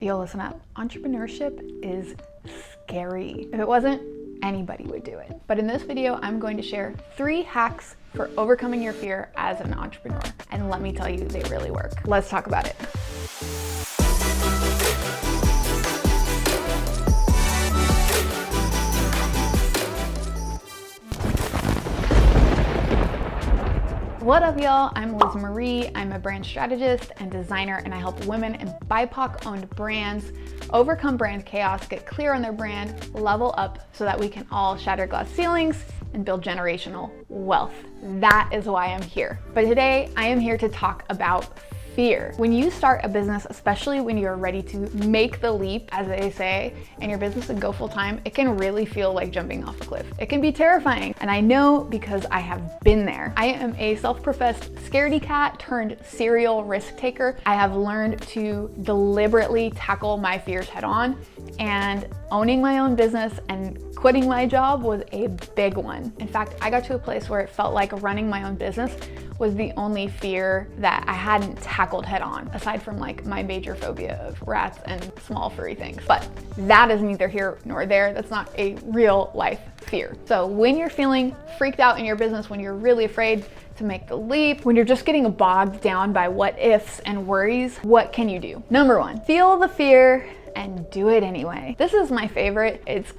Yo, listen up. Entrepreneurship is scary. If it wasn't, anybody would do it. But in this video, I'm going to share 3 hacks for overcoming your fear as an entrepreneur. And let me tell you, they really work. Let's talk about it. What up, y'all? I'm Liz Marie. I'm a brand strategist and designer, and I help women in BIPOC-owned brands overcome brand chaos, get clear on their brand, level up so that we can all shatter glass ceilings and build generational wealth. That is why I'm here. But today, I am here to talk about fear. When you start a business, especially when you're ready to make the leap, as they say, and your business can go full time, it can really feel like jumping off a cliff. It can be terrifying. And I know because I have been there. I am a self-professed scaredy cat turned serial risk taker. I have learned to deliberately tackle my fears head on, and owning my own business and quitting my job was a big one. In fact, I got to a place where it felt like running my own business was the only fear that I hadn't tackled head on, aside from like my major phobia of rats and small furry things. But that is neither here nor there. That's not a real life fear. So when you're feeling freaked out in your business, when you're really afraid to make the leap, when you're just getting bogged down by what ifs and worries, what can you do? Number 1, feel the fear and do it anyway. This is my favorite. It's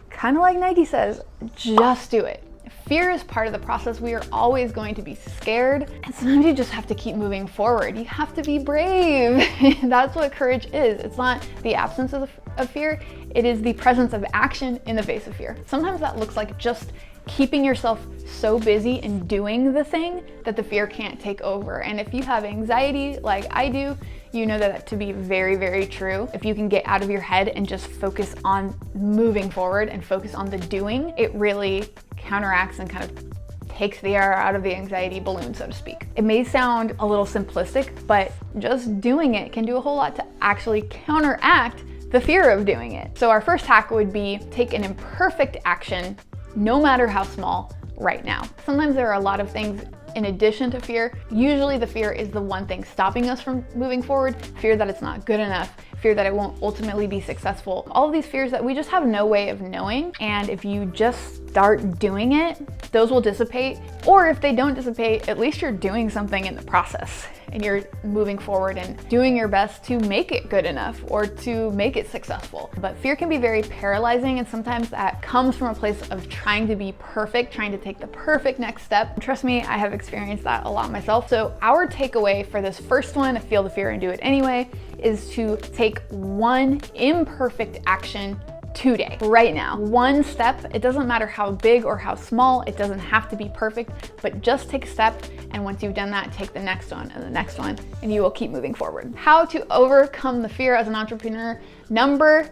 kind of like Nike says, just do it. Fear is part of the process. We are always going to be scared, and sometimes you just have to keep moving forward. You have to be brave. That's what courage is. It's not the absence of fear, it is the presence of action in the face of fear. Sometimes that looks like just keeping yourself so busy and doing the thing that the fear can't take over. And if you have anxiety like I do, you know that to be very, very true. If you can get out of your head and just focus on moving forward and focus on the doing, it really counteracts and kind of takes the air out of the anxiety balloon, so to speak. It may sound a little simplistic, but just doing it can do a whole lot to actually counteract the fear of doing it. So our first hack would be take an imperfect action, no matter how small, right now. Sometimes there are a lot of things in addition to fear. Usually the fear is the one thing stopping us from moving forward, fear that it's not good enough, fear that it won't ultimately be successful. All of these fears that we just have no way of knowing. And if you just start doing it, those will dissipate. Or if they don't dissipate, at least you're doing something in the process and you're moving forward and doing your best to make it good enough or to make it successful. But fear can be very paralyzing, and sometimes that comes from a place of trying to be perfect, trying to take the perfect next step. Trust me, I have experienced that a lot myself. So our takeaway for this first one, feel the fear and do it anyway, is to take one imperfect action today, right now. One step. It doesn't matter how big or how small. It doesn't have to be perfect, but just take a step. And once you've done that, take the next one and the next one, and you will keep moving forward. How to overcome the fear as an entrepreneur. Number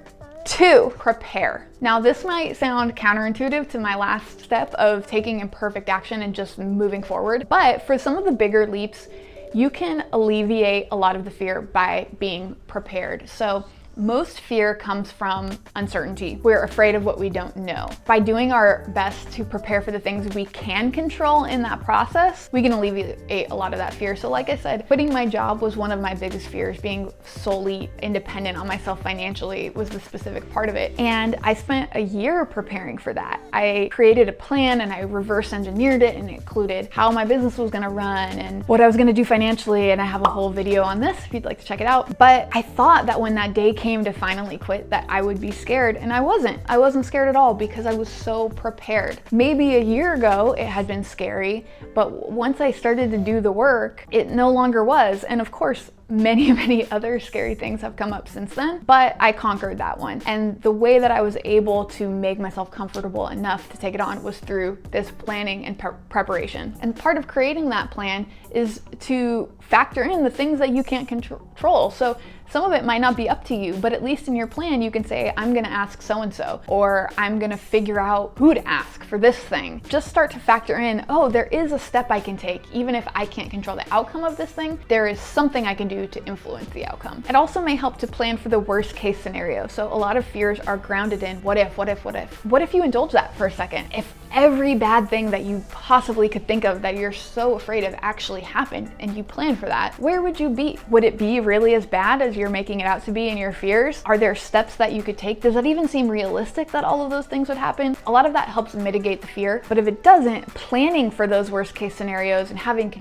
2, prepare. Now, this might sound counterintuitive to my last step of taking imperfect action and just moving forward, but for some of the bigger leaps, you can alleviate a lot of the fear by being prepared. So most fear comes from uncertainty. We're afraid of what we don't know. By doing our best to prepare for the things we can control in that process, we can alleviate a lot of that fear. So like I said, quitting my job was one of my biggest fears. Being solely independent on myself financially was the specific part of it. And I spent a year preparing for that. I created a plan and I reverse engineered it, and it included how my business was gonna run and what I was gonna do financially. And I have a whole video on this if you'd like to check it out. But I thought that when that day came to finally quit that I would be scared, and I wasn't. I wasn't scared at all because I was so prepared. Maybe a year ago it had been scary, but once I started to do the work, it no longer was. And of course, many other scary things have come up since then, but I conquered that one. And the way that I was able to make myself comfortable enough to take it on was through this planning and preparation. And part of creating that plan is to factor in the things that you can't control. So some of it might not be up to you, but at least in your plan, you can say, I'm gonna ask so-and-so, or I'm gonna figure out who to ask for this thing. Just start to factor in, oh, there is a step I can take. Even if I can't control the outcome of this thing, there is something I can do to influence the outcome. It also may help to plan for the worst case scenario. So a lot of fears are grounded in what if? What if you indulge that for a second? If every bad thing that you possibly could think of that you're so afraid of actually happened and you plan for that, where would you be? Would it be really as bad as you're making it out to be in your fears? Are there steps that you could take? Does it even seem realistic that all of those things would happen? A lot of that helps mitigate the fear, but if it doesn't, planning for those worst case scenarios and having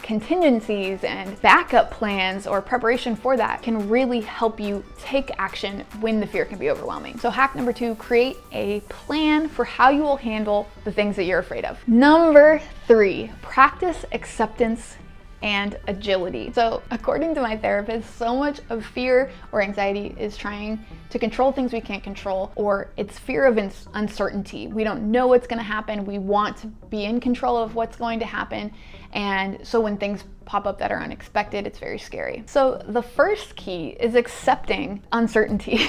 contingencies and backup plans or preparation for that can really help you take action when the fear can be overwhelming. So hack number 2, create a plan for how you will handle the things that you're afraid of. Number 3, practice acceptance and agility. So according to my therapist, so much of fear or anxiety is trying to control things we can't control, or it's fear of uncertainty. We don't know what's going to happen. We want to be in control of what's going to happen. And so when things pop up that are unexpected, it's very scary. So the first key is accepting uncertainty.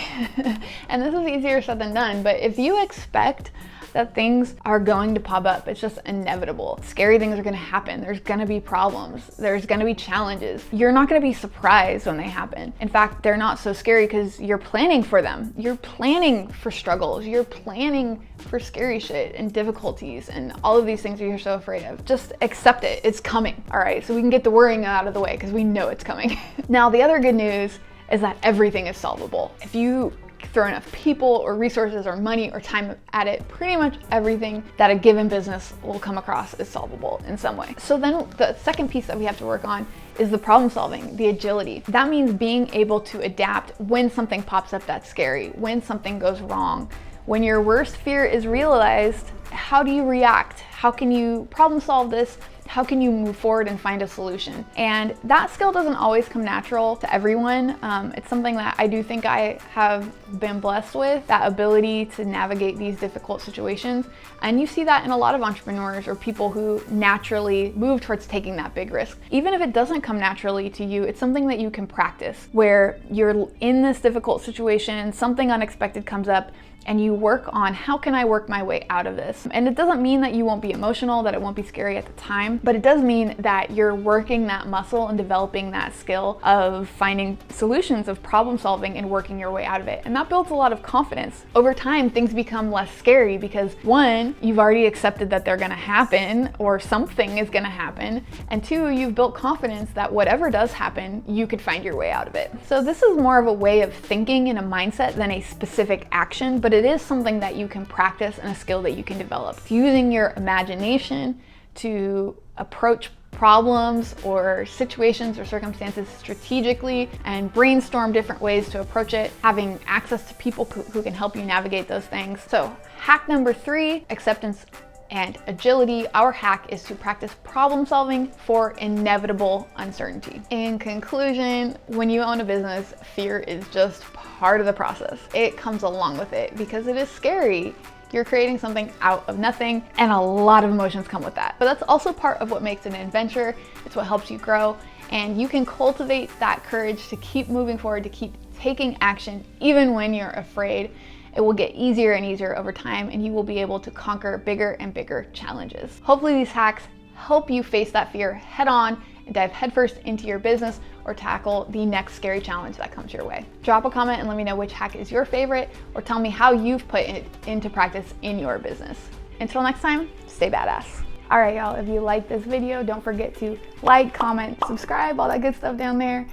And this is easier said than done, but if you expect that things are going to pop up, it's just inevitable. Scary things are gonna happen. There's gonna be problems. There's gonna be challenges. You're not gonna be surprised when they happen. In fact, they're not so scary because you're planning for them. You're planning for struggles. You're planning for scary shit and difficulties and all of these things that you're so afraid of. Just accept it. It's coming, all right? So we can get the worrying out of the way because we know it's coming. Now, the other good news is that everything is solvable. If you throw enough people or resources or money or time at it, pretty much everything that a given business will come across is solvable in some way. So then the second piece that we have to work on is the problem solving, the agility. That means being able to adapt when something pops up that's scary, when something goes wrong. When your worst fear is realized, how do you react? How can you problem solve this? How can you move forward and find a solution? And that skill doesn't always come natural to everyone. It's something that I do think I have been blessed with, that ability to navigate these difficult situations. And you see that in a lot of entrepreneurs or people who naturally move towards taking that big risk. Even if it doesn't come naturally to you, it's something that you can practice, where you're in this difficult situation, something unexpected comes up, and you work on how can I work my way out of this? And it doesn't mean that you won't be emotional, that it won't be scary at the time, but it does mean that you're working that muscle and developing that skill of finding solutions, of problem solving and working your way out of it. And that builds a lot of confidence. Over time, things become less scary because 1, you've already accepted that they're gonna happen or something is gonna happen. And 2, you've built confidence that whatever does happen, you could find your way out of it. So this is more of a way of thinking and a mindset than a specific action, but it is something that you can practice and a skill that you can develop. Using your imagination to approach problems or situations or circumstances strategically and brainstorm different ways to approach it, having access to people who can help you navigate those things. So hack number 3, acceptance and agility. Our hack is to practice problem solving for inevitable uncertainty. In conclusion, when you own a business, fear is just part of the process. It comes along with it because it is scary. You're creating something out of nothing, and a lot of emotions come with that. But that's also part of what makes it an adventure. It's what helps you grow, and you can cultivate that courage to keep moving forward, to keep taking action, even when you're afraid. It will get easier and easier over time, and you will be able to conquer bigger and bigger challenges. Hopefully these hacks help you face that fear head on and dive headfirst into your business or tackle the next scary challenge that comes your way. Drop a comment and let me know which hack is your favorite, or tell me how you've put it into practice in your business. Until next time, stay badass. All right, y'all, if you like this video, don't forget to like, comment, subscribe, all that good stuff down there.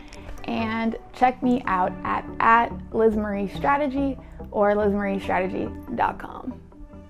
And check me out at LizMarieStrategy or LizMarieStrategy.com.